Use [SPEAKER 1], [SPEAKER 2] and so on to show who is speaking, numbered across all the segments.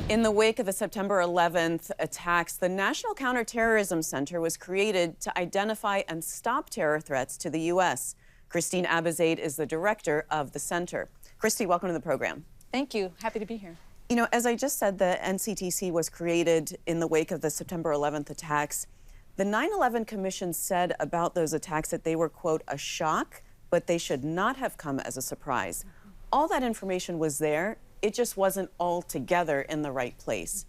[SPEAKER 1] In the wake of the September 11th attacks, the National Counterterrorism Center was created to identify and stop terror threats to the U.S. Christine Abizaid is the director of the center. Christy, welcome to the program.
[SPEAKER 2] Thank you. Happy to be here.
[SPEAKER 1] You know, as I just said, the NCTC was created in the wake of the September 11th attacks. The 9/11 Commission said about those attacks that they were, quote, a shock, but they should not have come as a surprise. All that information was there. It just wasn't all together in the right place.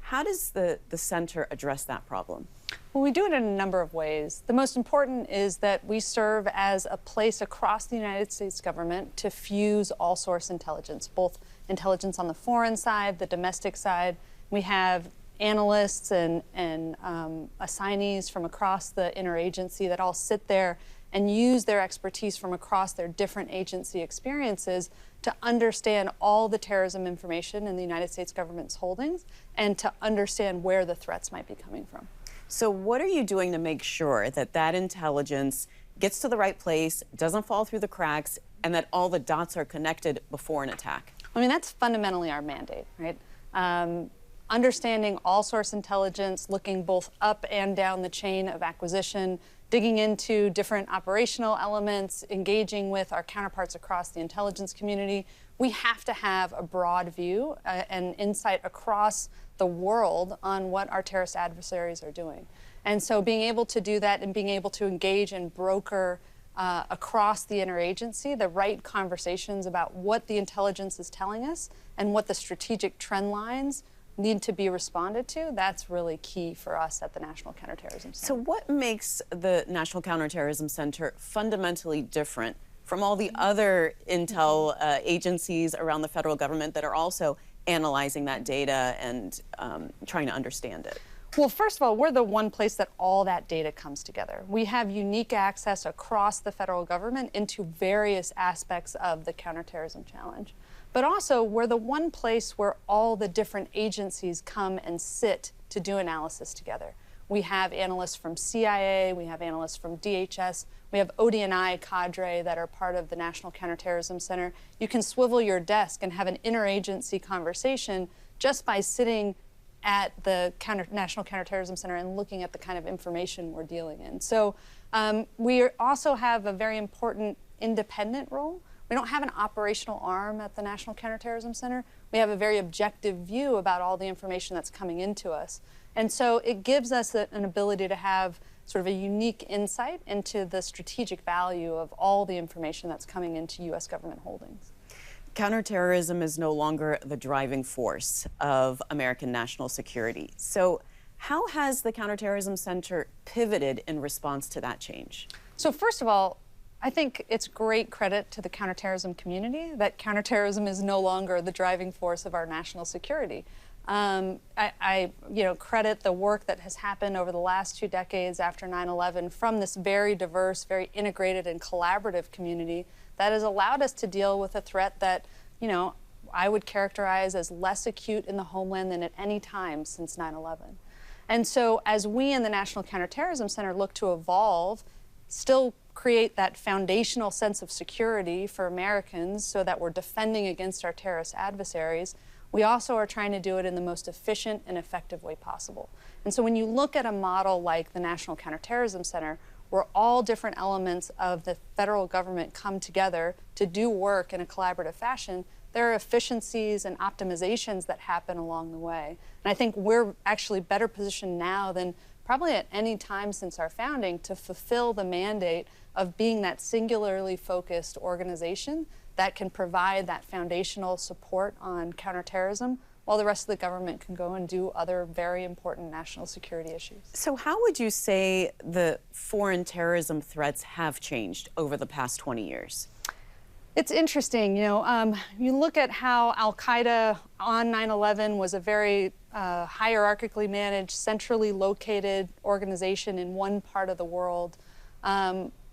[SPEAKER 1] How does the center address that problem?
[SPEAKER 2] Well, we do it in a number of ways. The most important is that we serve as a place across the United States government to fuse all source intelligence, both intelligence on the foreign side, the domestic side. We have analysts and assignees from across the interagency that all sit there and use their expertise from across their different agency experiences to understand all the terrorism information in the United States government's holdings and to understand where the threats might be coming from.
[SPEAKER 1] So what are you doing to make sure that that intelligence gets to the right place, doesn't fall through the cracks, and that all the dots are connected before an attack?
[SPEAKER 2] I mean, that's fundamentally our mandate, right? Understanding all source intelligence, looking both up and down the chain of acquisition, digging into different operational elements, engaging with our counterparts across the intelligence community. We have to have a broad view and insight across the world on what our terrorist adversaries are doing. And so being able to do that and being able to engage and broker across the interagency the right conversations about what the intelligence is telling us and what the strategic trend lines need to be responded to, that's really key for us at the National Counterterrorism Center.
[SPEAKER 1] So what makes the National Counterterrorism Center fundamentally different from all the other intel agencies around the federal government that are also analyzing that data and trying to understand it?
[SPEAKER 2] Well, first of all, we're the one place that all that data comes together. We have unique access across the federal government into various aspects of the counterterrorism challenge. But also, we're the one place where all the different agencies come and sit to do analysis together. We have analysts from CIA, we have analysts from DHS, we have OD&I cadre that are part of the National Counterterrorism Center. You can swivel your desk and have an interagency conversation just by sitting at the National Counterterrorism Center and looking at the kind of information we're dealing in. So we also have a very important independent role. We don't have an operational arm at the National Counterterrorism Center. We have a very objective view about all the information that's coming into us. And so it gives us an ability to have sort of a unique insight into the strategic value of all the information that's coming into U.S. government holdings.
[SPEAKER 1] Counterterrorism is no longer the driving force of American national security. So how has the Counterterrorism Center pivoted in response to that change?
[SPEAKER 2] So first of all, I think it's great credit to the counterterrorism community that counterterrorism is no longer the driving force of our national security. I credit the work that has happened over the last 2 decades after 9/11 from this very diverse, very integrated and collaborative community that has allowed us to deal with a threat that, I would characterize as less acute in the homeland than at any time since 9/11. And so as we in the National Counterterrorism Center look to evolve, still create that foundational sense of security for Americans so that we're defending against our terrorist adversaries, we also are trying to do it in the most efficient and effective way possible. And so when you look at a model like the National Counterterrorism Center, where all different elements of the federal government come together to do work in a collaborative fashion, there are efficiencies and optimizations that happen along the way. And I think we're actually better positioned now than probably at any time since our founding to fulfill the mandate of being that singularly focused organization that can provide that foundational support on counterterrorism while the rest of the government can go and do other very important national security issues.
[SPEAKER 1] So how would you say the foreign terrorism threats have changed over the past 20 years?
[SPEAKER 2] It's interesting, you look at how Al-Qaeda on 9/11 was a very hierarchically managed, centrally located organization in one part of the world.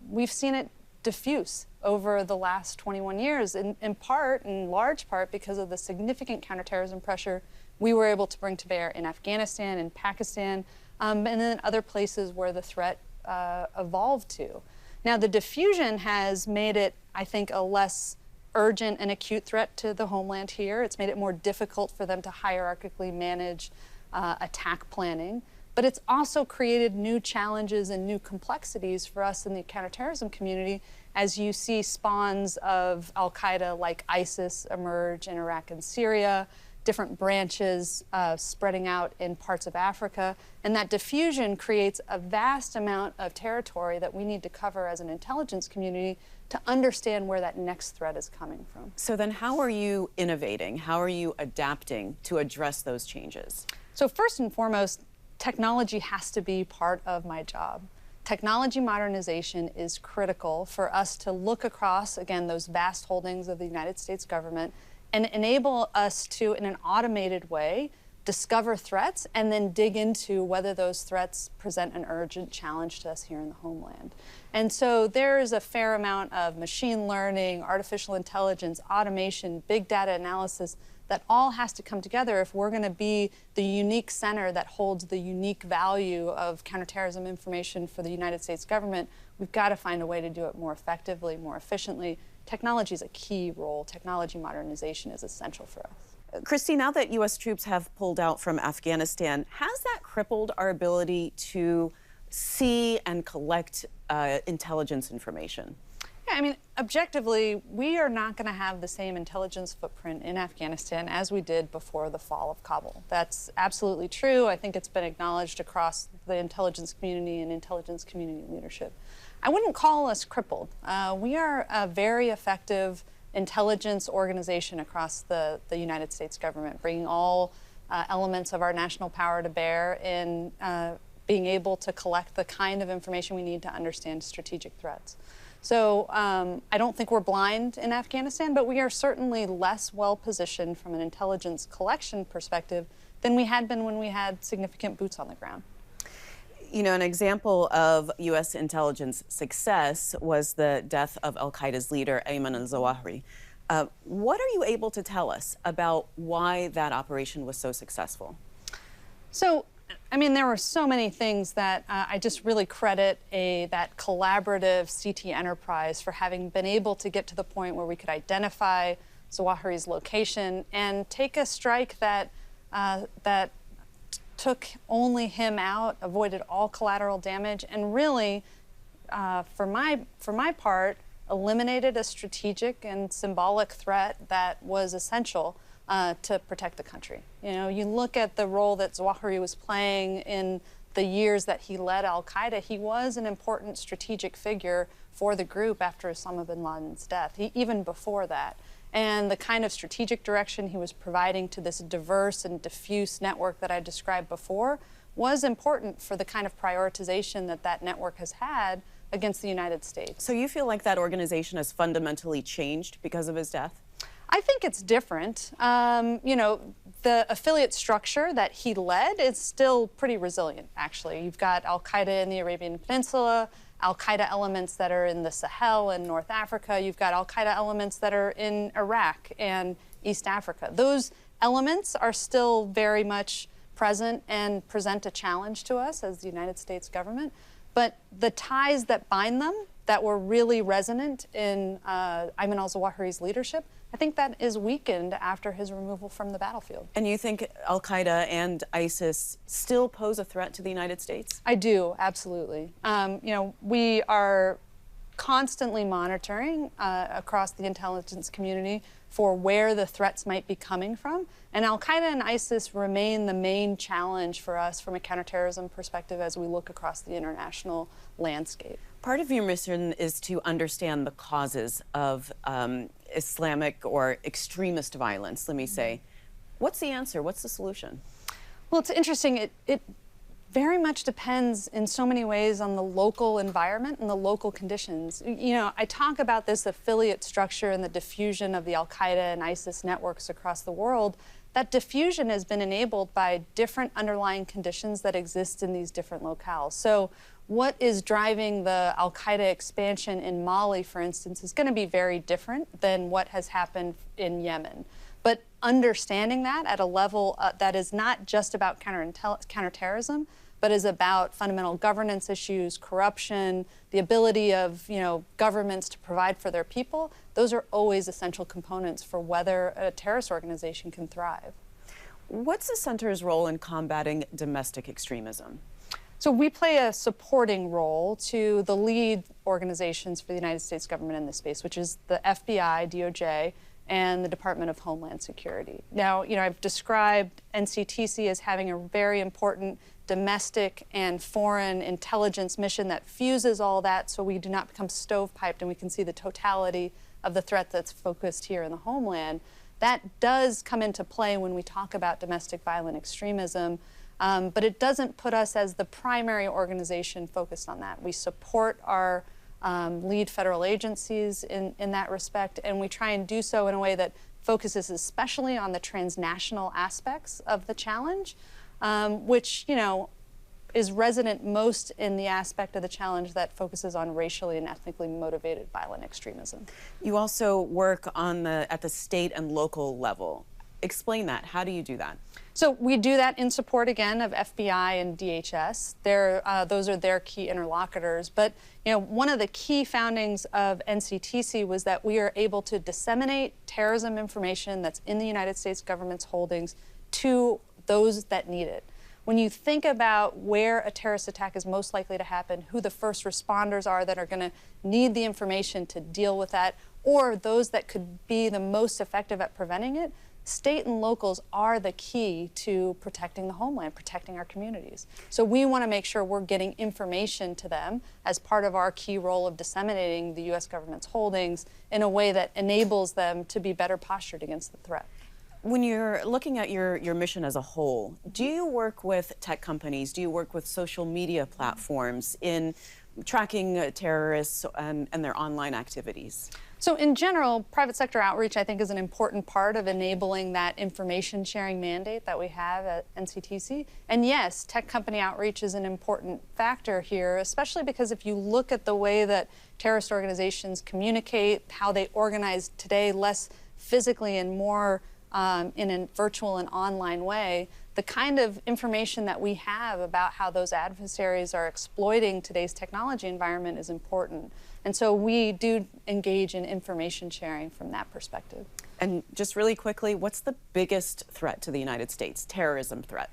[SPEAKER 2] We've seen it diffuse over the last 21 years, in large part, because of the significant counterterrorism pressure we were able to bring to bear in Afghanistan and Pakistan, and then other places where the threat evolved to. Now, the diffusion has made it, I think, a less urgent and acute threat to the homeland here. It's made it more difficult for them to hierarchically manage attack planning. But it's also created new challenges and new complexities for us in the counterterrorism community as you see spawns of al-Qaeda like ISIS emerge in Iraq and Syria, different branches spreading out in parts of Africa. And that diffusion creates a vast amount of territory that we need to cover as an intelligence community to understand where that next threat is coming from.
[SPEAKER 1] So then how are you innovating? How are you adapting to address those changes?
[SPEAKER 2] So first and foremost, technology has to be part of my job. Technology modernization is critical for us to look across, again, those vast holdings of the United States government and enable us to, in an automated way, discover threats and then dig into whether those threats present an urgent challenge to us here in the homeland. And so there is a fair amount of machine learning, artificial intelligence, automation, big data analysis that all has to come together if we're going to be the unique center that holds the unique value of counterterrorism information for the United States government. We've got to find a way to do it more effectively, more efficiently. Technology is a key role. Technology modernization is essential for us.
[SPEAKER 1] Christy, now that U.S. troops have pulled out from Afghanistan, has that crippled our ability to see and collect intelligence information?
[SPEAKER 2] Yeah, I mean, objectively, we are not going to have the same intelligence footprint in Afghanistan as we did before the fall of Kabul. That's absolutely true. I think it's been acknowledged across the intelligence community and intelligence community leadership. I wouldn't call us crippled. We are a very effective intelligence organization across the United States government, bringing all elements of our national power to bear in being able to collect the kind of information we need to understand strategic threats. So I don't think we're blind in Afghanistan, but we are certainly less well-positioned from an intelligence collection perspective than we had been when we had significant boots on the ground.
[SPEAKER 1] You know, an example of U.S. intelligence success was the death of al-Qaeda's leader, Ayman al-Zawahiri. What are you able to tell us about why that operation was so successful?
[SPEAKER 2] So, I mean, there were so many things that I just really credit that collaborative CT enterprise for having been able to get to the point where we could identify Zawahiri's location and take a strike that took only him out, avoided all collateral damage, and really, for my part, eliminated a strategic and symbolic threat that was essential to protect the country. You know, you look at the role that Zawahiri was playing in the years that he led al-Qaeda, he was an important strategic figure for the group after Osama bin Laden's death, even before that. And the kind of strategic direction he was providing to this diverse and diffuse network that I described before was important for the kind of prioritization that that network has had against the United States.
[SPEAKER 1] So you feel like that organization has fundamentally changed because of his death?
[SPEAKER 2] I think it's different. You know, the affiliate structure that he led is still pretty resilient, actually. You've got al-Qaeda in the Arabian Peninsula, al-Qaeda elements that are in the Sahel and North Africa. You've got al-Qaeda elements that are in Iraq and East Africa. Those elements are still very much present and present a challenge to us as the United States government. But the ties that bind them, that were really resonant in Ayman al-Zawahiri's leadership, I think that is weakened after his removal from the battlefield.
[SPEAKER 1] And you think al-Qaeda and ISIS still pose a threat to the United States?
[SPEAKER 2] I do, absolutely. You know, we are constantly monitoring across the intelligence community for where the threats might be coming from. And al-Qaeda and ISIS remain the main challenge for us from a counterterrorism perspective as we look across the international landscape.
[SPEAKER 1] Part of your mission is to understand the causes of Islamic or extremist violence, let me say. What's the answer? What's the solution?
[SPEAKER 2] Well, it's interesting. It very much depends in so many ways on the local environment and the local conditions. You know, I talk about this affiliate structure and the diffusion of the al-Qaeda and ISIS networks across the world. That diffusion has been enabled by different underlying conditions that exist in these different locales. So what is driving the al-Qaeda expansion in Mali, for instance, is going to be very different than what has happened in Yemen. But understanding that at a level that is not just about counterterrorism, but is about fundamental governance issues, corruption, the ability of governments to provide for their people. Those are always essential components for whether a terrorist organization can thrive.
[SPEAKER 1] What's the center's role in combating domestic extremism?
[SPEAKER 2] So we play a supporting role to the lead organizations for the United States government in this space, which is the FBI, DOJ, and the Department of Homeland Security. Now, I've described NCTC as having a very important domestic and foreign intelligence mission that fuses all that so we do not become stovepiped and we can see the totality of the threat that's focused here in the homeland. That does come into play when we talk about domestic violent extremism. But it doesn't put us as the primary organization focused on that. We support our lead federal agencies in that respect, and we try and do so in a way that focuses especially on the transnational aspects of the challenge, which, is resonant most in the aspect of the challenge that focuses on racially and ethnically motivated violent extremism.
[SPEAKER 1] You also work at the state and local level. Explain that. How do you do that?
[SPEAKER 2] So we do that in support, again, of FBI and DHS. Those are their key interlocutors. But one of the key foundings of NCTC was that we are able to disseminate terrorism information that's in the United States government's holdings to those that need it. When you think about where a terrorist attack is most likely to happen, who the first responders are that are going to need the information to deal with that, or those that could be the most effective at preventing it, state and locals are the key to protecting the homeland, protecting our communities. So we want to make sure we're getting information to them as part of our key role of disseminating the U.S. government's holdings in a way that enables them to be better postured against the threat.
[SPEAKER 1] When you're looking at your mission as a whole, do you work with tech companies? Do you work with social media platforms in tracking terrorists and their online activities?
[SPEAKER 2] So in general, private sector outreach, I think, is an important part of enabling that information sharing mandate that we have at NCTC. And yes, tech company outreach is an important factor here, especially because if you look at the way that terrorist organizations communicate, how they organize today, less physically and more in a virtual and online way, the kind of information that we have about how those adversaries are exploiting today's technology environment is important. And so we do engage in information sharing from that perspective.
[SPEAKER 1] And just really quickly, what's the biggest threat to the United States, terrorism threat?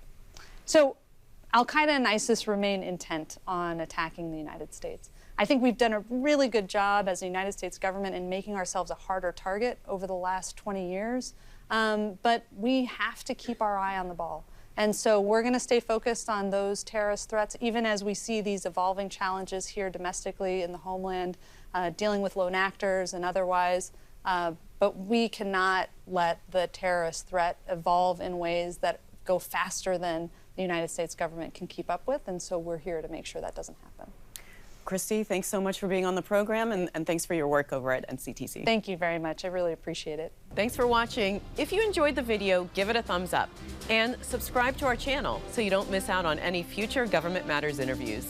[SPEAKER 2] So Al-Qaeda and ISIS remain intent on attacking the United States. I think we've done a really good job as the United States government in making ourselves a harder target over the last 20 years. But we have to keep our eye on the ball. And so we're going to stay focused on those terrorist threats, even as we see these evolving challenges here domestically in the homeland, dealing with lone actors and otherwise. But we cannot let the terrorist threat evolve in ways that go faster than the United States government can keep up with. And so we're here to make sure that doesn't happen.
[SPEAKER 1] Christy, thanks so much for being on the program, and thanks for your work over at NCTC.
[SPEAKER 2] Thank you very much. I really appreciate it.
[SPEAKER 1] Thanks for watching. If you enjoyed the video, give it a thumbs up and subscribe to our channel so you don't miss out on any future Government Matters interviews.